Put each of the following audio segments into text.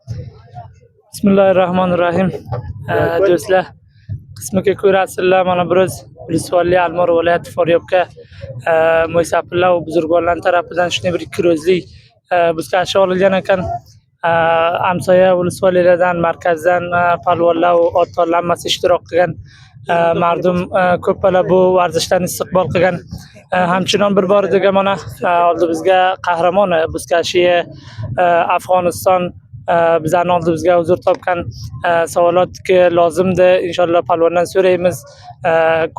Bismillahirrahmanirrahim. Do'stlar, qismiga ko'rasizlar, mana biroz ولسوالی Almor viloyati Faryobga mo'ysafirlar va buzrukvorlar tarafidan shunday bir 2 ro'zlik buzkashi olingan ekan. Amsoya ولسوالیlardan, markazdan palvonlar va otlar hammasi ishtirok qilgan. Mardum ko'plar bu varzishlarni istiqbol qilgan. Hamchinon bir bor degan mana oldimizga qahramon buzkashi Afg'oniston bizlarni oldimizga huzur topgan savolotga lozimdi. Inshaalloh palvondan so'raymiz.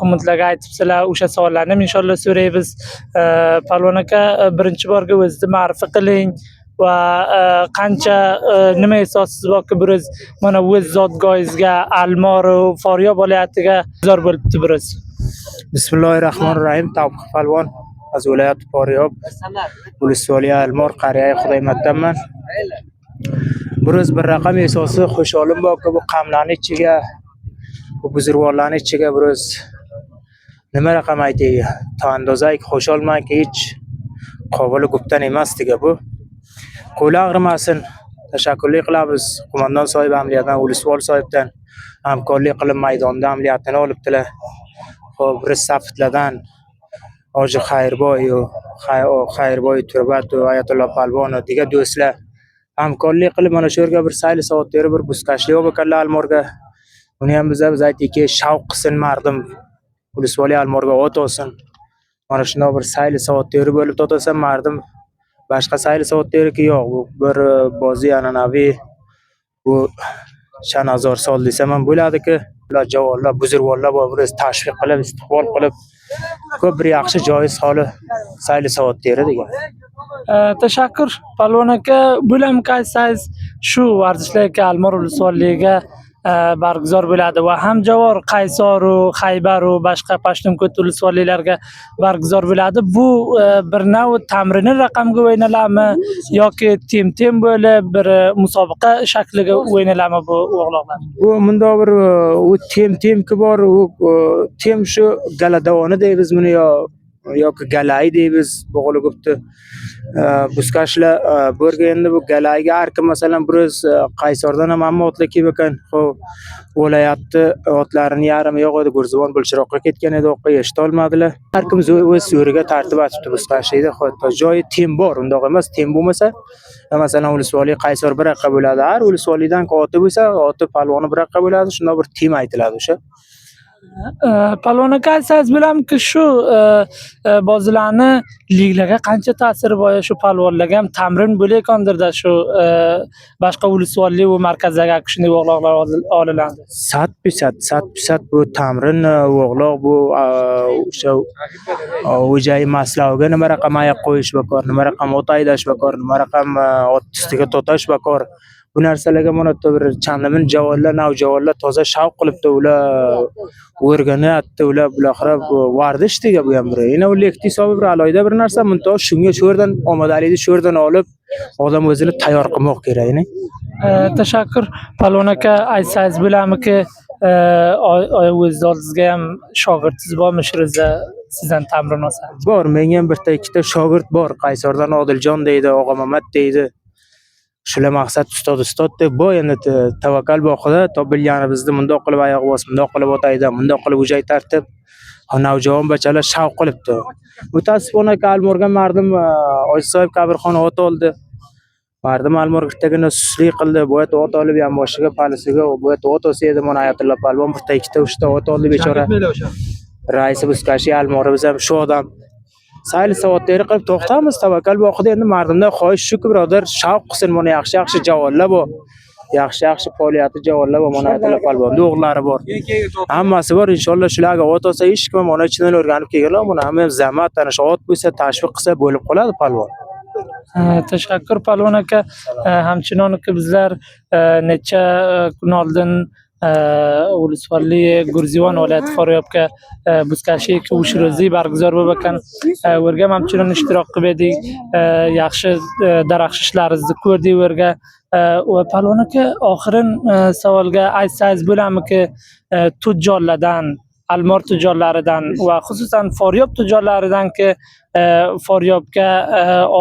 Kommentlarga aytibsizlar, o'sha savollarni inshaalloh so'raymiz. Palvon aka, birinchi borga o'zingizni ma'rifa qiling va qancha nima esossiz borki biroz mana o'z zotgoyingizga Almor va Faryob viloyatiga zor bo'libdi biroz. Bismillahirrahmanirrahim. Tavfiq palvon az viloyati Faryob ولسوالی Almor qariyay Xudoymatdanman. Biroz bir raqam esosi xusholim borki bu qamlarning ichiga, bu buzrukvorlarning ichiga biroz nima raqam aytay, ta andozay xusholmanki hech qobili guptan emas degan bu. Qo'li ag'rimasin. Tashakkur qilamiz. Qo'mondon sohib amaliyotdan ولسوال sohibdan hamkorlik qilib maydonda amaliyotini olibdilar. Xo'p, biz safitlardan Hoji Xayrboy Turbat va Ayatullo Palvon degan do'stlar hamkorlik qilib mana shu yerga bir sayli soat berib bir buzkashlik olib keldilar Almorga. Uni ham biz aytdikki, shavq qilsin mardum ولسوالی Almorga o't olsin. Mana shunday bir sayli soat berib bo'lib to'tasam mardum boshqa sayli soat beriki yo'q, bu bir bozi an'anaviy bu Chanazor sol desam ham bo'ladiki, ular javonlar, buzrukvorlar bor, biz tashviq qilib, istiqbol qilib ko'p bir yaxshi joiz holi sayli soat berdi degan. Tashakkur palvon aka, bo'lam qaysiz shu varzishlarga Almor ولسوالیga barguzor bo'ladi va hamjavor Qaysor va Xaybar va boshqa Pashtunkot ولسوالیlarga barguzor bo'ladi. Bu bir nav tamrini raqamga o'ynaladimi yoki tem bo'lib bir musobaqa shakliga o'ynaladimi bu o'g'loqlar? Bu bunda bir u temki bor, u tem shu galadavoni deymiz buni yoki galay deymiz bo'g'ilibdi. Buzkashlar bo'lgan endi bu galayga har kim masalan biroz Qaysordan ham hamma otlar kelib ekan. Xo'p, viloyatni otlarini yarmi yo'q edi, Gurzibon Bulchiroqqa ketgan edi, o'qqa eshita olmadilar. Har kim o'z yo'riga tartib etibdi buzkashida. Xo'p, joyi tem bor, undoq emas, tem bo'lmasa masalan ولسوالی Qaysor bir raqqa bo'ladi. Har ولسوالیdan oti bo'lsa, oti palvoni bir raqqa bo'ladi, shunda bir tem aytiladi o'sha. Palvon aka, siz bilamki shu bozlarni liglarga qancha ta'siri bor, shu palvonlarga ham tamrin bo'layotgandirda shu boshqa ولسوالی va markazlarga shunday o'g'loqlar olinadi. 100% bu tamrin o'g'loq bu o'sha o'jay maslauga nima raqam oyoq qo'yish bakor, nima raqam ot aydash bakor, nima raqam ot ustiga to'tash bakor. Bu narsalarga mana bir chandimin javonlar, javonlar toza shavq qilibdi, ular o'rganayapti, ular buloqra vardish degan bu ham bir. Yana u lekti hisobi bir aloyida bir narsa, munto shunga shu yerdan omadalilikni shu yerdan olib, odam o'zini tayyor qilmoq kerak. Tashakkur palvon aka, aytsangiz bo'lamiki, o'z oldingizga ham shogirdingiz bormi Shirza sizdan tamrin olsa? Bor, menga ham bitta ikkita shogird bor. Qaysordan Odiljon deydi, Og'a Mamat deydi. Shular maqsad ustod deb bu endi tavakkal boqida top bilganimizni mundoq qilib oyoq bos, mundoq qilib otaydi, mundoq qilib o'jay tartib navjavon bachalar shavq qilibdi. Mutasifona Almorga mardum Oysoyev qabirxona ot oldi. Mardum Almor irtagina suslik qildi. Bu ot olib ham boshiga palisiga bu ot olsa edi, mana Ayatullo Palvon bitta ikkita uchta ot oldi bechora. Raisi buzkashi Almor biz ham shu odam sayli soatlar qilib to'xtamiz, tavakkal boqida endi mardumda xohish shuki birodar shavq qilsin, mana yaxshi javonlar bor. Yaxshi faoliyati javonlar bor, mana Ayatullo Palvon o'g'illari bor. Hammasi bor, inshaalloh shularga ot olsa hech kim mana ichidan o'rganib kelganlar, buni ham zamat ana shu ot bo'lsa tashviq qilsa bo'lib qoladi palvon. Tashakkur palvon aka, hamchinonki bizlar necha kun oldin ولسوالی Gurzibon viloyati Faryobga buzkashi o'shirozli barguzor bo'lib ekan. O'rga hamchinon ishtirok qilib edik. Yaxshi daraxtishlarimizni ko'rdik o'rga. Va palvon aka, oxirin savolga aytsangiz bo'lamiki, tujjorlardan almor tujorlaridan va xususan Foryob tujorlaridan ki Foryobga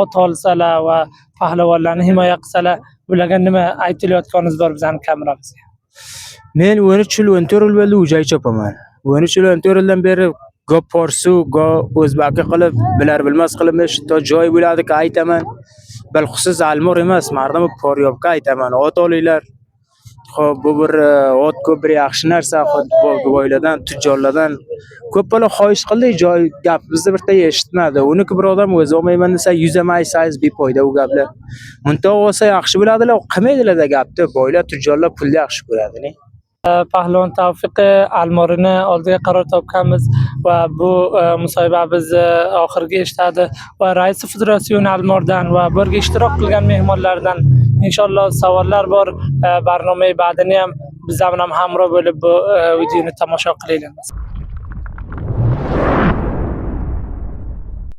ot olsalar va pahlavonlarni himoya qilsalar, bularga nima aytilayotganingiz bor bizning kameramizga? Men 13 yil 14 yil bo'ldi ujay chopaman. 13 yil 14 yildan beri go porsu, go o'zbaki qilib, bilar bilmas qilib to joy bo'ladi-ki aytaman. Bilxusus almor emas, mardam Foryobga aytaman. Ot olinglar. Xo'p, bu bir ot ko'p bir yaxshi narsa, boylardan, tujorlardan ko'p bola xohish qildi, joy gapimizni birta eshitmadi. Uniki bir odam o'zi olmayman desa, yuzamaysiz befoyda u gaplar. Muntoq bo'lsa yaxshi bo'ladilar, qilmaydilar-da gapni. Boylar, tujorlar pulni yaxshi ko'radi-ni. Pahlavon Tavfiqi almorini oldiga qaror topganmiz va bu musobaqamiz oxiriga eshitadi va rais federatsiyon almordan va birga ishtirok qilgan mehmonlardan inshaalloh savollar bor. Barnomai ba'dini ham biz bilan hamroh bo'lib bu videoni tomosha qilaylik.